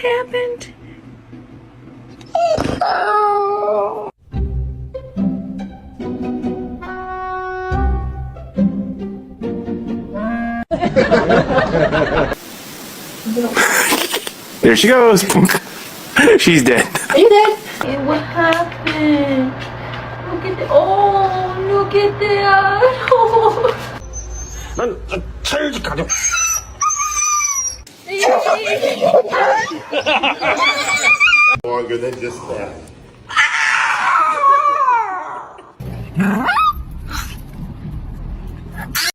happened? There she goes. She's dead. Are you dead? Hey, what happened? Look at look at that. 난 철지 가져. Longer than just that.